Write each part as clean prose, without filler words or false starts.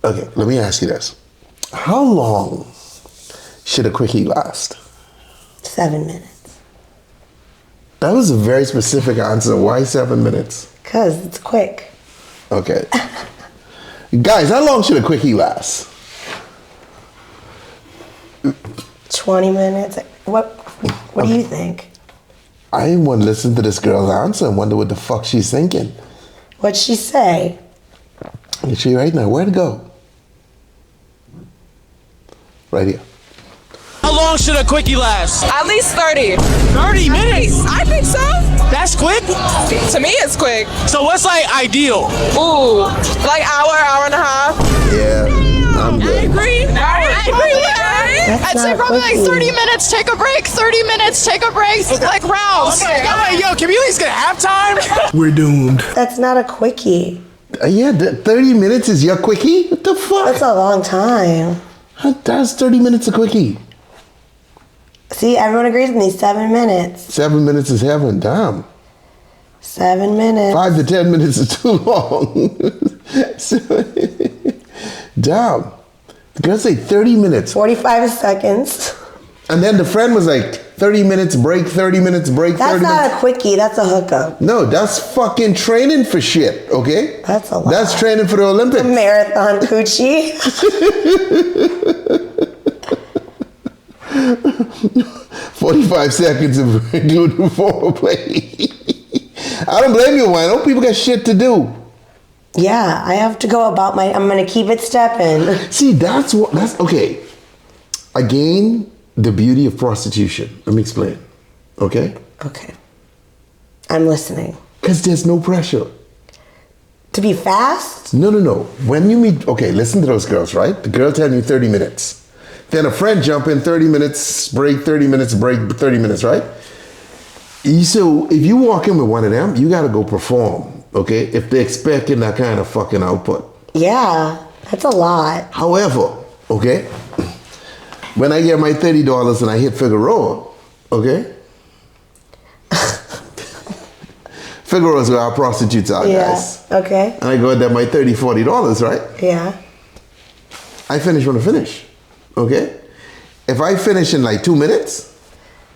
Okay, let me ask you this. How long should a quickie last? 7 minutes. That was a very specific answer. Why 7 minutes? Because it's quick. Okay. Guys, how long should a quickie last? 20 minutes. What do you think? I want to listen to this girl's answer and wonder what the fuck she's thinking. What'd she say? Is she right now? Where'd it go? Right here. How long should a quickie last? At least 30. 30 minutes? I think so. That's quick? To me, it's quick. So what's like ideal? Ooh, like hour and a half. Yeah, I'm good. I agree with that. That's I'd say not probably like quickie. 30 minutes, take a break, 30 minutes, take a break, like rounds. Okay, yo, can we at least get halftime? We're doomed. That's not a quickie. Yeah, 30 minutes is your quickie? What the fuck? That's a long time. That's 30 minutes a quickie. See, everyone agrees with me. 7 minutes. 7 minutes is heaven. Damn. 7 minutes. 5 to 10 minutes is too long. Damn. The girl say 30 minutes. 45 seconds. And then the friend was like, 30 minutes break, 30 minutes break, That's 30 not minutes. a quickie. That's a hookup. No, that's fucking training for shit, okay? That's a lot. That's training for the Olympics. Marathon coochie. 45 seconds of doing the foreplay. I don't blame you, Wino. People got shit to do. Yeah, I have to go about I'm going to keep it stepping. See, that's okay. Again, the beauty of prostitution. Let me explain. Okay? Okay. I'm listening. Because there's no pressure. To be fast? No. When you meet, okay, listen to those girls, right? The girl telling you 30 minutes. Then a friend jump in, 30 minutes, break, 30 minutes, break, 30 minutes, right? So if you walk in with one of them, you got to go perform, okay? If they're expecting that kind of fucking output. Yeah, that's a lot. However, okay, when I get my $30 and I hit Figueroa, okay? Figueroa's where our prostitutes are, guys. Okay. And I go at that my $30, $40, right? Yeah. I finish when I finish, okay? If I finish in like 2 minutes,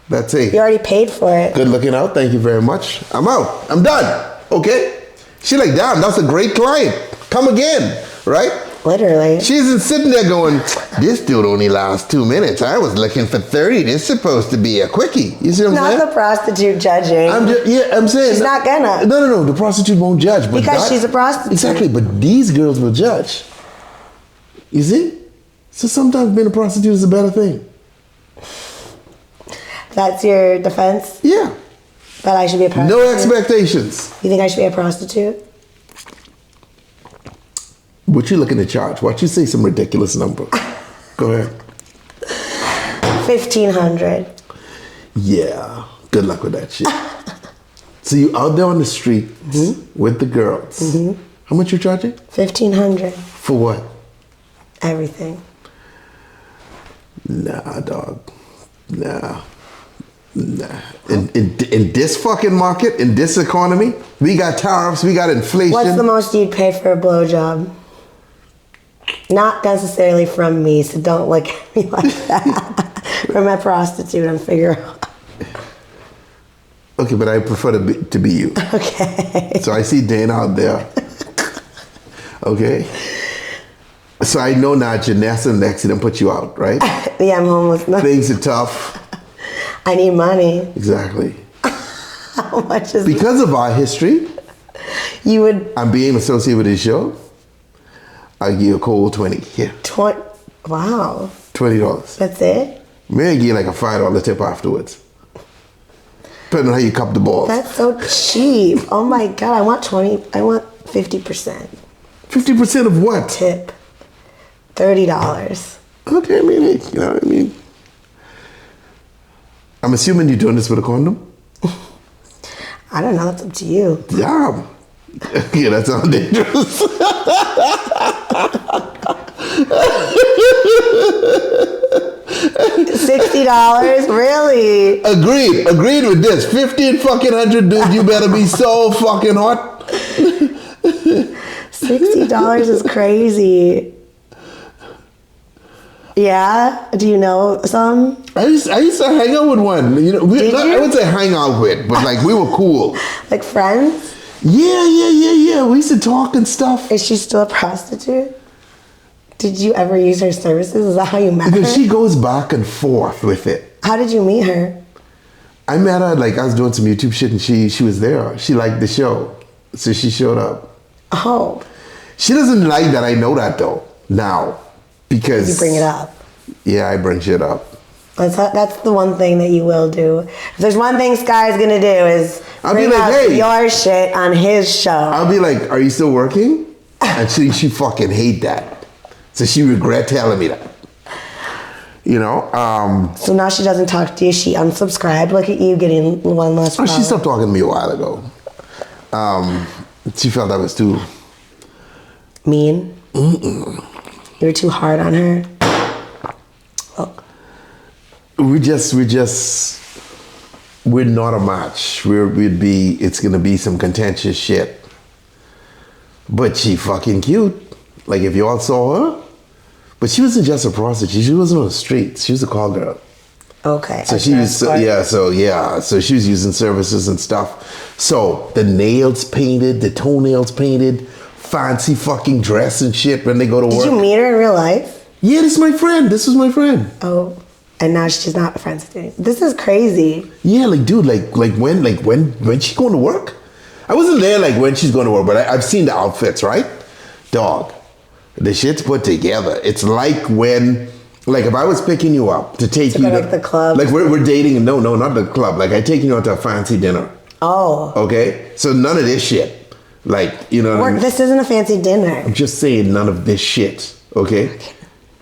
that's it. You already paid for it. Good looking out, thank you very much. I'm out, I'm done, okay? She like, damn, that's a great client. Come again, right? Literally. She isn't sitting there going, this dude only lasts 2 minutes. I was looking for 30. This is supposed to be a quickie. You see what I'm Not saying? the prostitute judging. I'm saying. She's not gonna. No. The prostitute won't judge. But Because she's a prostitute. Exactly, but these girls will judge. You see? So sometimes being a prostitute is a better thing. That's your defense? Yeah. That I should be a prostitute? No expectations. You think I should be a prostitute? What you looking to charge? Why don't you say some ridiculous number? Go ahead. 1,500. Yeah. Good luck with that shit. So you out there on the street with the girls. How much you charging? 1,500. For what? Everything. Nah, dog. Nah. In this fucking market, in this economy, we got tariffs, we got inflation. What's the most you'd pay for a blowjob? Not necessarily from me, so don't look at me like that. From a prostitute on Figueroa. Okay, but I prefer to be you. Okay. So I see Dana out there. Okay. So I know now Janessa and Lexi done put you out, right? Yeah, I'm homeless now. Things are tough. I need money. Exactly. How much is Because of our history, you would I'm being associated with this show, I'll give you a cold 20. Here. 20? Wow. $20. That's it? Maybe I give you like a $5 tip afterwards. Depending on how you cup the balls. That's so cheap. Oh my God, I want 50%. 50% of what? Tip. $30. Okay, maybe. You know what I mean? I'm assuming you're doing this with a condom? I don't know, that's up to you. Yeah. Yeah, that sounds dangerous. $60? Really? Agreed with this. 1,500, dude, you better be so fucking hot. $60 is crazy. Yeah? Do you know some? I used to hang out with one. You know, Did I you? wouldn't say hang out with, but like we were cool. Like friends? Yeah. We used to talk and stuff. Is she still a prostitute? Did you ever use her services? Is that how you met her? Because she goes back and forth with it. How did you meet her? I met her, like, I was doing some YouTube shit and she was there. She liked the show. So she showed up. Oh. She doesn't like that I know that, though, now. Because... You bring it up. Yeah, I bring shit up. That's the one thing that you will do. If there's one thing Sky's gonna do is I'll be bring like, up hey. your shit on his show. I'll be like, are you still working? And she fucking hate that. So she regret telling me that. You know? So now she doesn't talk to you. She unsubscribed. Look at you getting one less Oh, she follower. stopped talking to me a while ago. She felt I was too... Mean? You were too hard on her? Oh. We're not a match. It's gonna be some contentious shit. But she fucking cute. Like if y'all saw her, but she wasn't just a prostitute. She wasn't on the streets. She was a call girl. Okay. So she used, so she was using services and stuff. So the nails painted, the toenails painted, fancy fucking dress and shit when they go to work. Did you meet her in real life? Yeah, this is my friend. This was my friend. Oh. And now she's not friends with you. This is crazy. Yeah, like dude, when she going to work? I wasn't there like when she's going to work, but I've seen the outfits, right? Dog, the shit's put together. It's like when, like if I was picking you up to take you go to like the club? like we're dating. No, not the club. Like I taking you out to a fancy dinner. Oh. Okay, so none of this shit. Like you know, what I mean? This isn't a fancy dinner. I'm just saying none of this shit. Okay.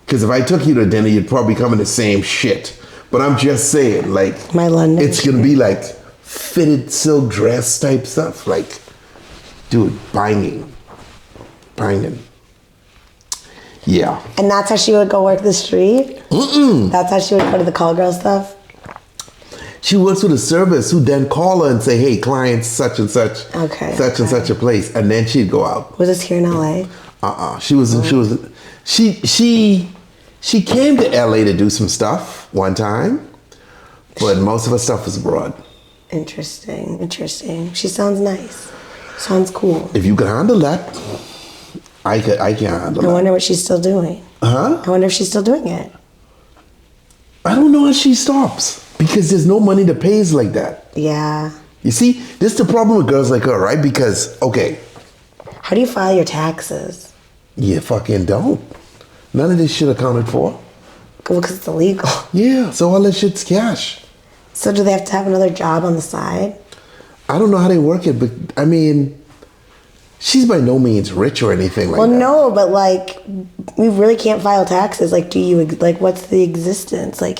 Because if I took you to dinner, you'd probably come in the same shit. But I'm just saying, like, My London it's gonna be like fitted silk dress type stuff. Like, dude, banging. Yeah. And that's how she would go work the street? That's how she would go to the call girl stuff? She works with a service who then call her and say, hey, clients such and such, Okay, such and such a place. And then she'd go out. Was this here in LA? She came to LA to do some stuff one time, but most of her stuff was abroad. Interesting. She sounds nice. Sounds cool. If you can handle that, I can handle I that. wonder what she's still doing. Huh? I wonder if she's still doing it. I don't know if she stops because there's no money to pays like that. Yeah. You see, this is the problem with girls like her, right? Because, okay, How do you file your taxes? you fucking don't. None of this shit accounted for. Because it's illegal. Yeah, so all that shit's cash. So do they have to have another job on the side? I don't know how they work it, but I mean, she's by no means rich or anything like Well, that. no, but like, we really can't file taxes. Like, what's the existence? Like,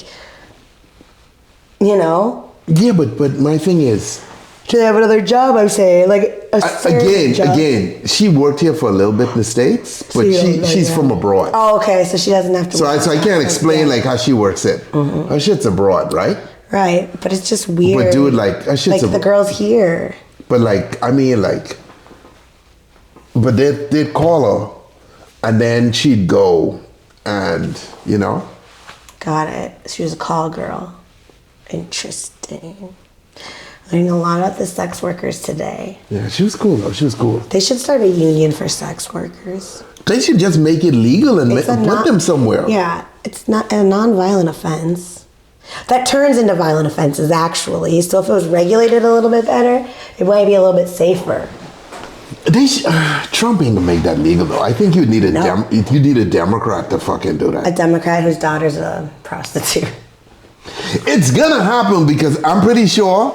you know? Yeah, but my thing is, Do they have another job, I'm saying? Like, a certain job. again, she worked here for a little bit in the States, but you don't know she's yet. from abroad. Oh, okay, so she doesn't have to So I can't explain Yeah. like how she works it. Her shit's abroad, right? Right, but it's just weird. But dude, like her shit's Like, the girl's here. But like, I mean, like, but they'd call her, and then she'd go, and you know. Got it. She was a call girl. Interesting. Learning a lot about the sex workers today. Yeah, she was cool though. She was cool. They should start a union for sex workers. They should just make it legal and It's a put non- them somewhere. Yeah, it's not a non-violent offense. That turns into violent offenses, actually. So if it was regulated a little bit better, it might be a little bit safer. Trump ain't gonna make that legal though. I think you need No. you need a Democrat to fucking do A that. Democrat whose daughter's a prostitute. It's gonna happen because I'm pretty sure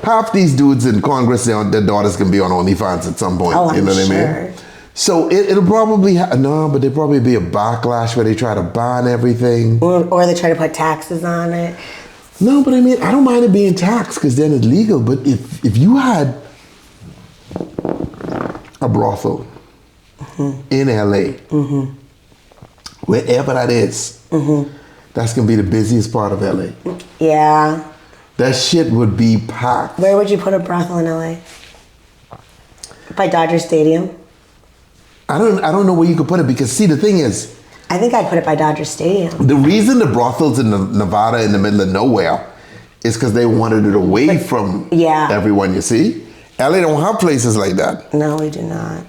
half these dudes in Congress, their daughters can be on OnlyFans at some point. Oh, I'm you know what I sure. mean? So it'll probably but there'll probably be a backlash where they try to ban everything. Or they try to put taxes on it. No, but I mean, I don't mind it being taxed because then it's legal. But if you had a brothel in LA, wherever that is, that's gonna be the busiest part of LA. Yeah. That shit would be packed. Where would you put a brothel in LA? By Dodger Stadium? I don't know where you could put it because see the thing is, I think I'd put it by Dodger Stadium. The reason the brothels in Nevada in the middle of nowhere is because they wanted it away from everyone, you see? LA don't have places like that. No, we do not.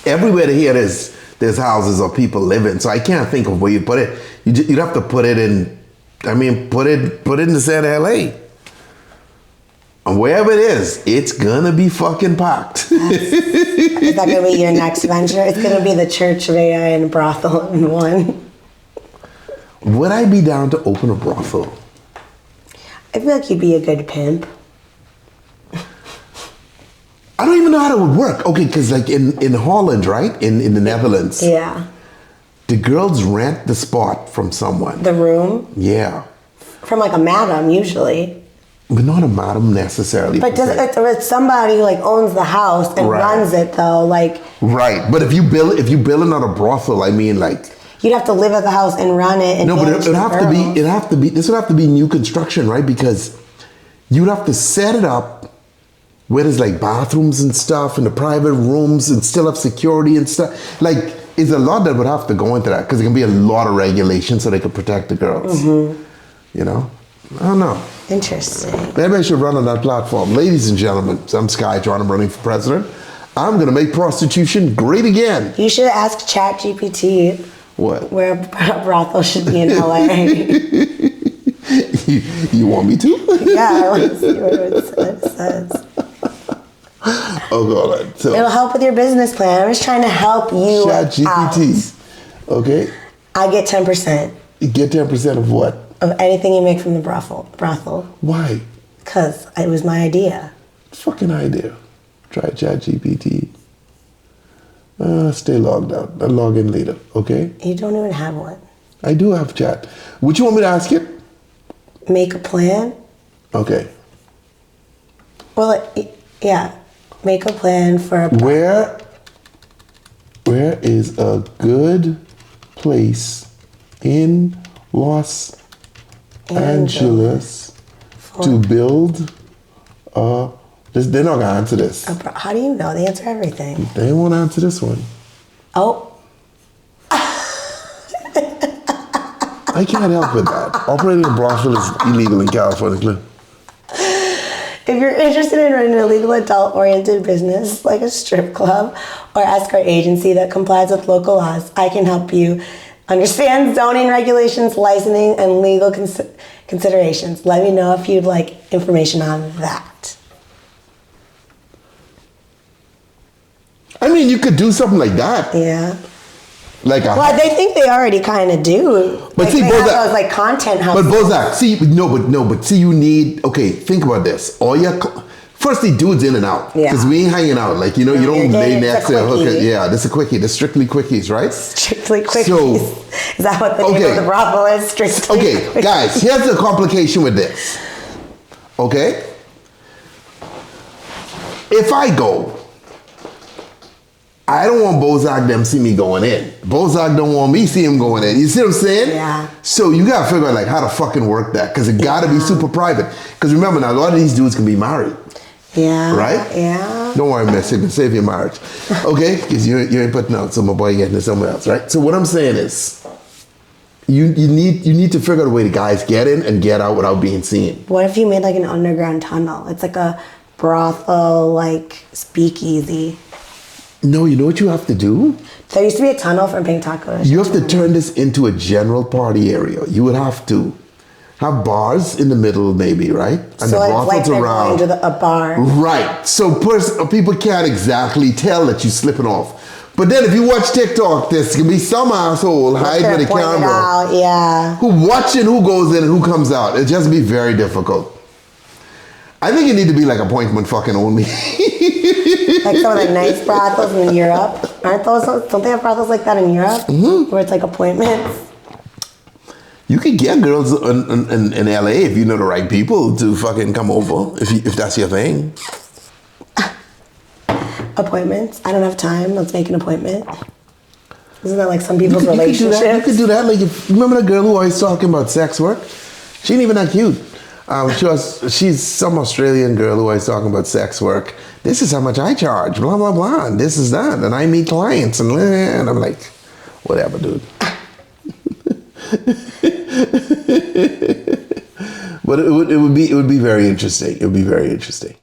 Everywhere here there's houses or people living, so I can't think of where you put it. You'd have to put it in, put it in the center of LA. And wherever it is, it's gonna be fucking packed. Is that gonna be your next venture? It's gonna be the Church of AI and brothel in one. Would I be down to open a brothel? I feel like you'd be a good pimp. I don't even know how that would work. Okay, because like in Holland, right? In the Netherlands. Yeah. The girls rent the spot from someone. The room? Yeah. From like a madam, usually. But not a madam necessarily. But it's somebody who like owns the house and runs it though, like. Right, but if you build another brothel, I mean like. You'd have to live at the house and run it. And no, but this would have to be new construction, right? Because you'd have to set it up where there's like bathrooms and stuff and the private rooms and still have security and stuff. Like, it's a lot that would have to go into that because it can be a lot of regulations so they could protect the girls. Mm-hmm. You know? I don't know. Interesting. Maybe I should run on that platform. Ladies and gentlemen, I'm skyyjohn. I'm running for president. I'm going to make prostitution great again. You should ask ChatGPT. What? Where a brothel should be in LA. You want me to? Yeah, I want to see what it says. Oh, God. So, it'll help with your business plan. I'm just trying to help you ChatGPT. Okay. I get 10%. You get 10% of what? Of anything you make from the brothel. Why? Because it was my idea. Fucking idea. Try ChatGPT. Stay logged out. I'll log in later, okay? You don't even have one. I do have chat. What you want me to ask it? Make a plan? Okay. Well, yeah. Make a plan for a... Where is a good place in Los Angeles to build a... They're not going to answer this. How do you know? They answer everything. They won't answer this one. Oh. I can't help with that. Operating a brothel is illegal in California. If you're interested in running a legal adult-oriented business like a strip club or ask our agency that complies with local laws, I can help you understand zoning regulations, licensing, and legal considerations. Let me know if you'd like information on that. I mean, you could do something like that. Yeah. Like a... Well, they think they already kind of do. But like see, they have Bozak, those like content houses. But Bozak, see, you need... Okay, think about this. All your... Firstly, dudes in and out. Yeah. Because we ain't hanging out. Like, you know, you don't lay next to a hooker. Yeah, this is a quickie. This is strictly quickies, right? Strictly quickies. So, is that what the name of the brothel is? Strictly quickies. Guys, here's the complication with this. Okay? If I go... I don't want Bozak them see me going in. Bozak don't want me see him going in. You see what I'm saying? Yeah. So you gotta figure out like how to fucking work that because it gotta be super private. Because remember now, a lot of these dudes can be married. Yeah. Right? Yeah. Don't worry, miss. Save your marriage. Okay? Because you ain't putting out, so my boy getting it somewhere else, right? So what I'm saying is, you need to figure out a way the guys get in and get out without being seen. What if you made like an underground tunnel? It's like a brothel, like speakeasy. No, you know what you have to do? There used to be a tunnel from Pink Taco. You have to turn this into a general party area. You would have to have bars in the middle, maybe, right? And so the it's like they're going to a bar. Right. So people can't exactly tell that you're slipping off. But then if you watch TikTok, there's going to be some asshole hiding with a camera. Out, yeah. Who watching who goes in and who comes out. It'd just be very difficult. I think it need to be like appointment fucking only. Like some of the nice brothels in Europe. Don't they have brothels like that in Europe? Mm-hmm. Where it's like appointments? You could get girls in LA if you know the right people to fucking come over, if that's your thing. Appointments? I don't have time. Let's make an appointment. Isn't that like some people's relationships? You could do that. Like, remember the girl who always talking about sex work? She ain't even that cute. She's some Australian girl who always talking about sex work. This is how much I charge, blah, blah, blah. And this is that. And I meet clients. And I'm like, Whatever, dude. But it would be very interesting. It would be very interesting.